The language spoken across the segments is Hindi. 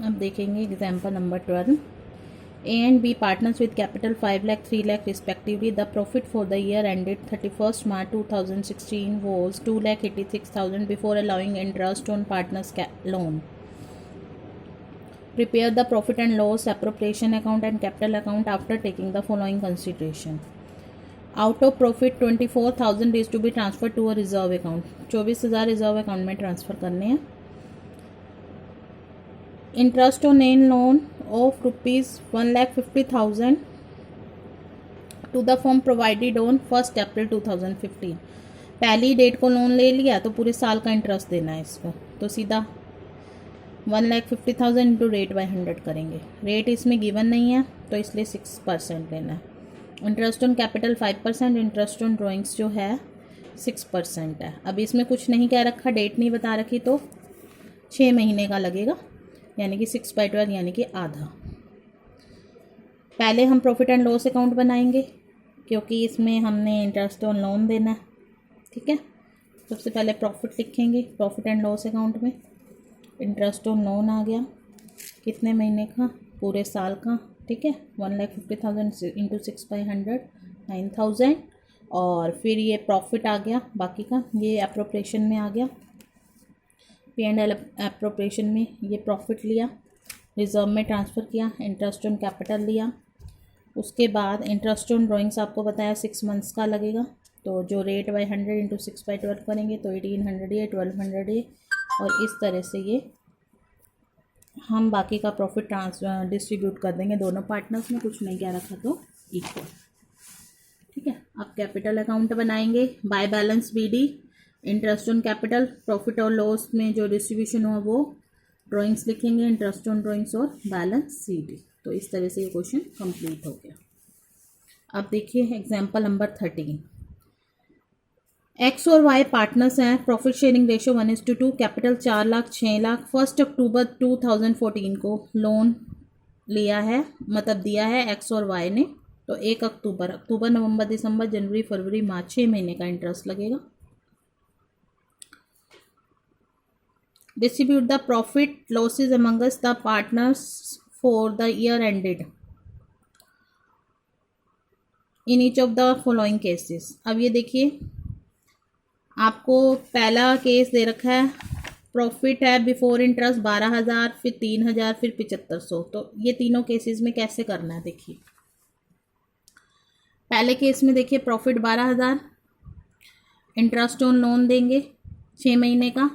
अब देखेंगे example number 12. A and B partners with capital 5 lakh 3 lakh respectively. The profit for the year ended 31st March 2016 was 2 lakh 86,000 before allowing interest on partners loan. Prepare the profit and loss appropriation account and capital account after taking the following consideration. Out of profit 24,000 is to be transferred to a reserve account. 24,000 reserve account में ट्रांसफ़र करने हैं. Interest on an loan of ₹1,50,000 to the form provided on 1 April 2015. पहली डेट को लोन ले लिया तो पूरे साल का इंटरेस्ट देना है इसको, तो सीधा 1,50,000 इंटू रेट बाई 100 करेंगे. रेट इसमें गिवन नहीं है तो इसलिए 6% लेना है. Interest on capital 5%, interest on drawings जो है 6% है. अब इसमें कुछ नहीं कह रखा, डेट नहीं बता रखी, तो 6 महीने का लगेगा, यानी कि 6/12 यानी कि आधा. पहले हम प्रॉफिट एंड लॉस अकाउंट बनाएंगे क्योंकि इसमें हमने इंटरेस्ट ऑन लोन देना है. ठीक है, सबसे पहले प्रॉफिट लिखेंगे प्रॉफिट एंड लॉस अकाउंट में. इंटरेस्ट ऑन लोन आ गया, कितने महीने का, पूरे साल का. ठीक है, 1,50,000 इंटू 6/100 9,000. और फिर ये प्रॉफिट आ गया बाकी का, ये एप्रोप्रिएशन में आ गया. P&L एप्रोप्रिएशन में ये प्रॉफिट लिया, रिजर्व में ट्रांसफ़र किया, इंटरेस्ट ऑन कैपिटल लिया. उसके बाद इंटरेस्ट ऑन ड्राइंग्स आपको बताया 6 मंथ्स का लगेगा, तो जो रेट बाई 100 इंटू 6/12 करेंगे तो 1,800 ये 1,200 ये, और इस तरह से ये हम बाकी का प्रॉफिट डिस्ट्रीब्यूट कर देंगे दोनों पार्टनर्स में. कुछ नहीं कह रखा तो इक्वल. ठीक है, अब कैपिटल अकाउंट बनाएंगे. By balance BD, interest on capital, profit और लॉस में जो डिस्ट्रीब्यूशन हुआ वो ड्राइंग्स लिखेंगे, इंटरेस्ट ऑन ड्राइंग्स और बैलेंस CD. तो इस तरह से ये क्वेश्चन कंप्लीट हो गया. अब देखिए एग्जाम्पल नंबर 13. X और Y पार्टनर्स हैं. Profit sharing ratio 1:2. Capital 4 lakh 6 lakh. 1 अक्टूबर 2014 को लोन लिया है, मतलब दिया है X और Y ने. तो 1 अक्टूबर, नवंबर, दिसंबर, जनवरी, फरवरी, मार्च, 6 महीने का इंटरेस्ट लगेगा. Distribute the profit losses Among Us the partners for the year ended in each of the following cases. अब ये देखिए, आपको पहला केस दे रखा है, प्रॉफिट है बिफोर इंटरेस्ट 12,000, फिर 3,000, फिर 7,500. तो ये तीनों केसेस में कैसे करना है देखिए. पहले केस में देखिए प्रॉफिट 12,000, इंटरेस्ट ऑन लोन देंगे 6 महीने का,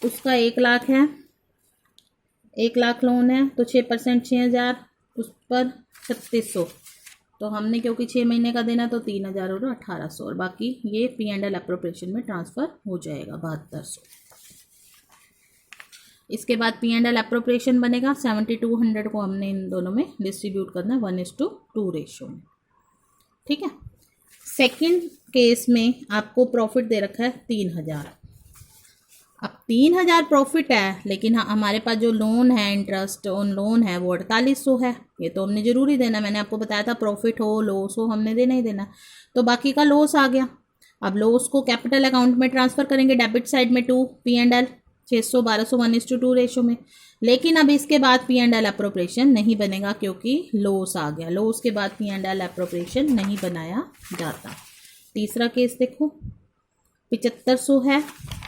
उसका 1 लाख है, 1 लाख लोन है तो 6% 6,000, उस पर 3,600. तो हमने क्योंकि 6 महीने का देना तो 3,000 और 1,800, और बाकी ये P&L एप्रोप्रिएशन में ट्रांसफ़र हो जाएगा 7,200. इसके बाद P&L एप्रोप्रिएशन बनेगा 7,200 को हमने इन दोनों में डिस्ट्रीब्यूट करना है 1:2 रेशो में. ठीक है, सेकंड केस में आपको प्रॉफिट दे रखा है 3,000. अब 3,000 प्रॉफिट है, लेकिन हमारे पास जो लोन है, इंटरेस्ट ऑन लोन है, वो 4,800 है. ये तो हमने ज़रूरी देना, मैंने आपको बताया था प्रॉफिट हो लॉस हो हमने देना ही देना. तो बाकी का लॉस आ गया. अब लॉस को कैपिटल अकाउंट में ट्रांसफ़र करेंगे, डेबिट साइड में 2 P&L 600 1200 1:2 रेशो में. लेकिन अब इसके बाद P&L एप्रोप्रिएशन नहीं बनेगा क्योंकि लॉस आ गया. लॉस के बाद P&L एप्रोप्रिएशन नहीं बनाया जाता. तीसरा केस देखो, 7,500 है,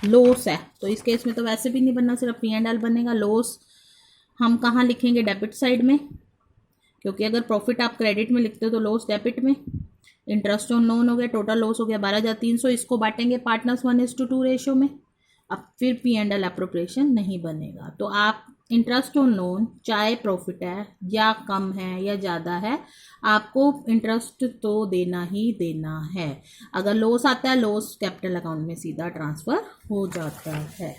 लॉस है, तो इस केस में तो वैसे भी नहीं बनना, सिर्फ P&L बनेगा. लॉस हम कहाँ लिखेंगे, डेबिट साइड में, क्योंकि अगर प्रॉफिट आप क्रेडिट में लिखते हो तो लॉस डेबिट में. इंटरेस्ट ऑन लोन हो गया, टोटल लॉस हो गया 12,300. इसको बांटेंगे पार्टनर्स 1:2 रेशो में. अब फिर P&L एप्रोप्रिएशन नहीं बनेगा. तो आप इंटरेस्ट ऑन लोन चाहे प्रॉफिट है या कम है या ज़्यादा है, आपको इंटरेस्ट तो देना ही देना है. अगर लॉस आता है, लॉस कैपिटल अकाउंट में सीधा ट्रांसफ़र हो जाता है.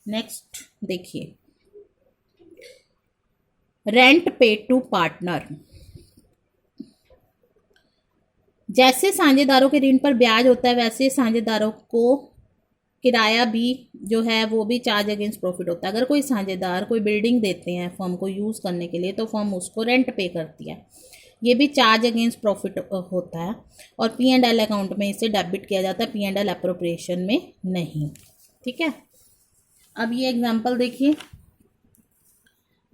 नेक्स्ट देखिए, रेंट पेड टू पार्टनर. जैसे साझेदारों के ऋण पर ब्याज होता है, वैसे साझेदारों को किराया भी जो है वो भी चार्ज अगेंस्ट प्रॉफिट होता है. अगर कोई साझेदार कोई बिल्डिंग देते हैं फर्म को यूज़ करने के लिए, तो फर्म उसको रेंट पे करती है. ये भी चार्ज अगेंस्ट प्रॉफिट होता है और P&L अकाउंट में इसे डेबिट किया जाता है, P&L एप्रोप्रिएशन में नहीं. ठीक है, अब ये एग्जांपल देखिए.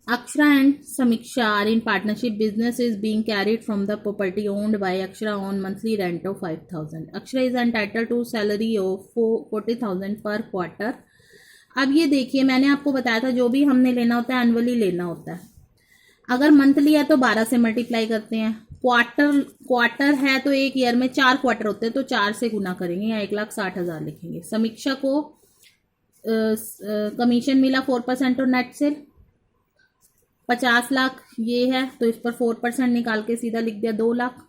Akshara and Samiksha are in partnership. Business is being carried from the property owned by Akshara on monthly rent of 5,000. Akshara is entitled to salary of 40,000 per quarter. अब ये देखिए, मैंने आपको बताया था जो भी हमने लेना होता है एनुअली लेना होता है. अगर मंथली है तो 12 से मल्टीप्लाई करते हैं. क्वार्टर है तो एक ईयर में 4 क्वार्टर होते हैं तो 4 से गुना करेंगे या 1,60,000 लिखेंगे. समीक्षा को कमीशन मिला 4% और नेट सेल 50 लाख ये है तो इस पर 4% निकाल के सीधा लिख दिया 2 लाख.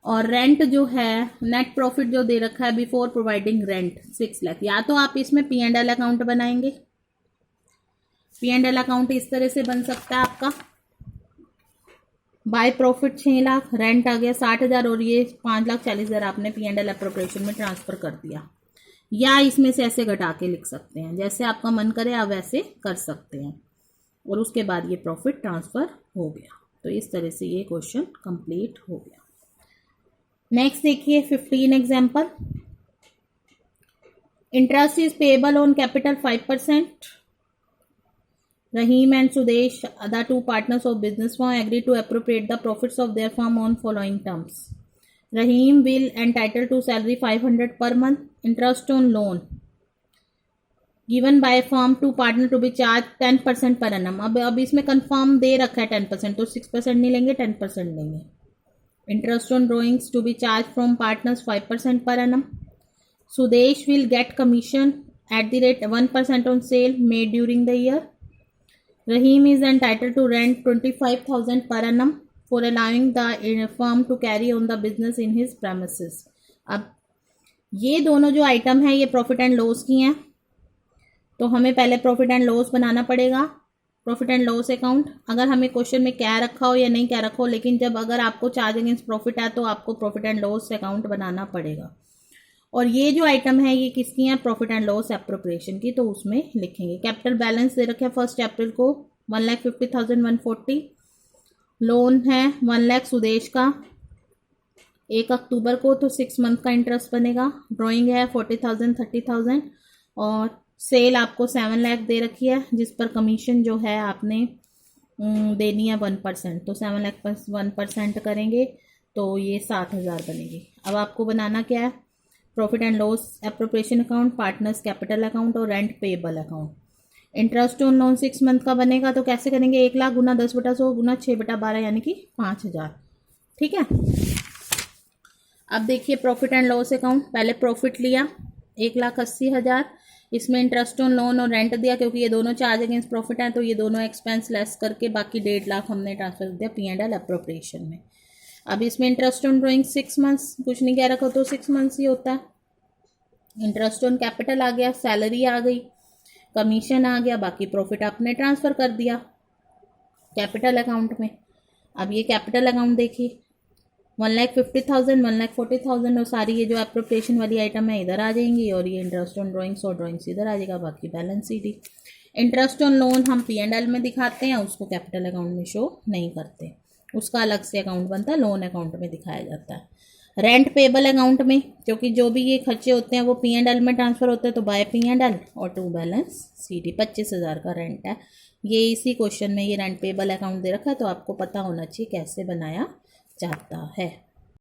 और रेंट जो है नेट प्रॉफिट जो दे रखा है बिफोर प्रोवाइडिंग रेंट 6 लाख. या तो आप इसमें P&L अकाउंट बनाएंगे. P&L अकाउंट इस तरह से बन सकता है आपका. बाय प्रॉफिट 6 लाख, रेंट आ गया 60,000 और ये 5,40,000 आपने P&L अप्रोप्रिएशन में ट्रांसफर कर दिया. या इसमें से ऐसे घटा के लिख सकते हैं, जैसे आपका मन करे आप वैसे कर सकते हैं. और उसके बाद ये प्रॉफिट ट्रांसफर हो गया. तो इस तरह से ये क्वेश्चन कंप्लीट हो गया. नेक्स्ट देखिए 15 example. Interest is payable on capital 5%. Rahim and Sudesh, the two partners of business firm, agreed to appropriate the profits of their firm on following terms. Rahim will entitled to salary 500 per month. Interest on loan given by firm to partner to be charged 10% per annum. अब इसमें कंफर्म दे रखा है 10%, तो 6% नहीं लेंगे 10% लेंगे. Interest on drawings to be charged from partners 5% per annum. Sudesh will get commission at the rate 1% on sale made during the year. Rahim is entitled to rent 25,000 per annum for allowing the firm to carry on the business in his premises. अब ये दोनों जो आइटम है ये प्रॉफिट एंड लॉस की हैं, तो हमें पहले प्रॉफिट एंड लॉस बनाना पड़ेगा. प्रॉफिट एंड लॉस अकाउंट अगर हमें क्वेश्चन में क्या रखा हो या नहीं क्या रखा हो, लेकिन जब अगर आपको चार्ज अगेंस्ट प्रॉफिट है तो आपको प्रॉफिट एंड लॉस अकाउंट बनाना पड़ेगा. और ये जो आइटम है ये किसकी है, प्रॉफिट एंड लॉस एप्रोप्रिएशन की, तो उसमें लिखेंगे. कैपिटल बैलेंस दे रखे 1 अप्रैल को 1,50,140. लोन है 1 लाख सुदेश का 1 अक्टूबर को, तो 6 मंथ का इंटरेस्ट बनेगा. ड्राइंग है 40,000 30,000 और सेल आपको 7 लाख दे रखी है जिस पर कमीशन जो है आपने देनी है 1%. तो 7 लाख पर 1% करेंगे तो ये 7,000 बनेगी. अब आपको बनाना क्या है, profit and loss appropriation account, partners capital account और rent payable account. Interest on loan 6 month का बनेगा तो कैसे करेंगे, 1 लाख गुना 10/100 गुना 6/12 यानी कि 5,000. ठीक है. अब देखिए प्रॉफिट एंड लॉस अकाउंट. पहले प्रॉफिट लिया 1,80,000, इसमें इंटरेस्ट ऑन लोन और रेंट दिया क्योंकि ये दोनों चार्ज अगेंस्ट प्रॉफिट हैं तो ये दोनों एक्सपेंस लेस करके बाकी 1.5 लाख हमने ट्रांसफर कर दिया P&L अप्रोप्रिएशन में. अब इसमें इंटरेस्ट ऑन ड्राइंग 6 मंथ्स कुछ नहीं कह रखा तो 6 मंथ्स ही होता है. इंटरेस्ट ऑन कैपिटल आ गया, सैलरी आ गई, कमीशन आ गया, बाकी प्रॉफिट आपने ट्रांसफ़र कर दिया कैपिटल अकाउंट में. अब ये कैपिटल अकाउंट देखिए 1,50,000 1,40,000 और सारी ये जो एप्रोप्रिएशन वाली आइटम है इधर आ जाएंगी और ये इंटरेस्ट ऑन ड्राइंग्स और ड्राइंग्स इधर आ जाएगा, बाकी balance CD. Interest on loan हम P&L में दिखाते हैं, उसको कैपिटल अकाउंट में शो नहीं करते, उसका अलग से अकाउंट बनता है, लोन अकाउंट में दिखाया जाता है. रेंट पेएबल अकाउंट में क्योंकि जो भी ये खर्चे होते हैं वो P&L में ट्रांसफ़र होते हैं तो बाय P&L और टू बैलेंस सीडी. 25,000 का रेंट है. ये इसी क्वेश्चन में ये रेंट पेएबल अकाउंट दे रखा है तो आपको पता होना चाहिए कैसे बनाया जाता है.